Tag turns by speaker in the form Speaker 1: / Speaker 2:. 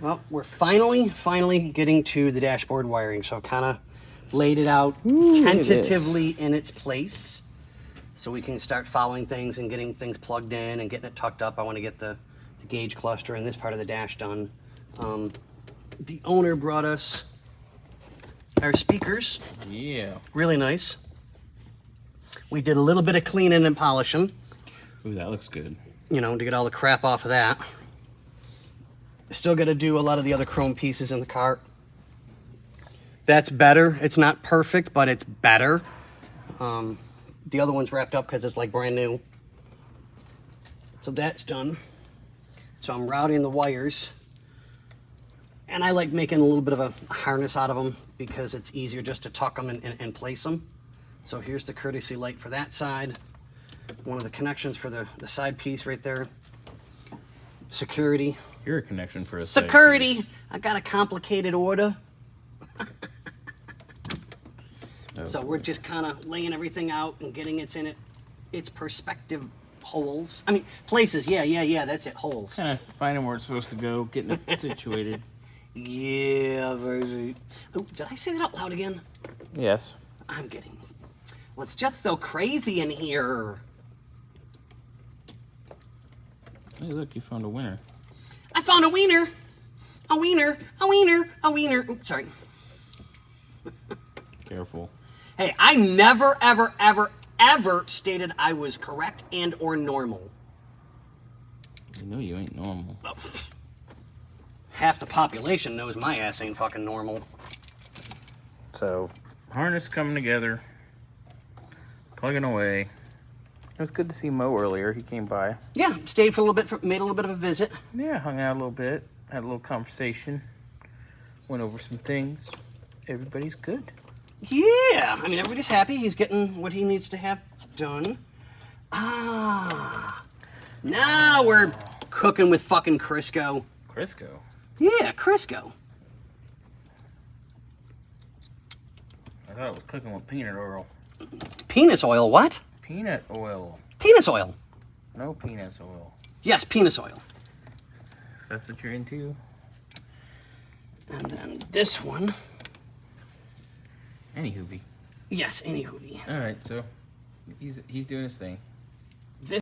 Speaker 1: Well, we're finally getting to the dashboard wiring. So I've kind of laid it out tentatively in its place so we can start following things and getting things plugged in and getting it tucked up. I want to get the gauge cluster and this part of the dash done. The owner brought us our speakers.
Speaker 2: Yeah.
Speaker 1: Really nice. We did a little bit of cleaning and polishing.
Speaker 2: Ooh, that looks good.
Speaker 1: You know, to get all the crap off of that. Still got to do a lot of the other chrome pieces in the car. That's better. It's not perfect, but it's better. The other one's wrapped up because it's like brand new. So that's done. So I'm routing the wires. And I like making a little bit of a harness out of them because it's easier just to tuck them and place them. So here's the courtesy light for that side. One of the connections for the side piece right there. Security.
Speaker 2: You're a connection for a
Speaker 1: security. I got a complicated order. So we're just kind of laying everything out and getting its perspective holes. I mean, places. Yeah. That's it. Holes.
Speaker 2: Kind of finding where it's supposed to go, getting it situated.
Speaker 1: Yeah, very. Oh, did I say that out loud again?
Speaker 2: Yes.
Speaker 1: I'm getting. Well, it's just so crazy in here.
Speaker 2: Hey, look, you found a winner.
Speaker 1: I found a wiener. A wiener. A wiener. A wiener. Oops, sorry.
Speaker 2: Careful.
Speaker 1: Hey, I never, ever stated I was correct and or normal.
Speaker 2: You know you ain't normal.
Speaker 1: Oh, half the population knows my ass ain't fucking normal.
Speaker 2: So, harness coming together. Plugging away. It was good to see Mo earlier. He came by.
Speaker 1: Yeah, stayed for a little bit, made a little bit of a visit.
Speaker 2: Yeah, hung out a little bit. Had a little conversation. Went over some things. Everybody's good.
Speaker 1: Yeah, I mean, everybody's happy. He's getting what he needs to have done. Ah, now we're cooking with fucking Crisco.
Speaker 2: Crisco?
Speaker 1: Yeah, Crisco.
Speaker 2: I thought it was cooking with peanut oil.
Speaker 1: Penis oil, what?
Speaker 2: Peanut oil.
Speaker 1: Penis oil.
Speaker 2: No penis oil.
Speaker 1: Yes, penis oil.
Speaker 2: If that's what you're into.
Speaker 1: And then this one.
Speaker 2: Any hoovy.
Speaker 1: Yes, any hoovy.
Speaker 2: Alright, so he's doing his thing.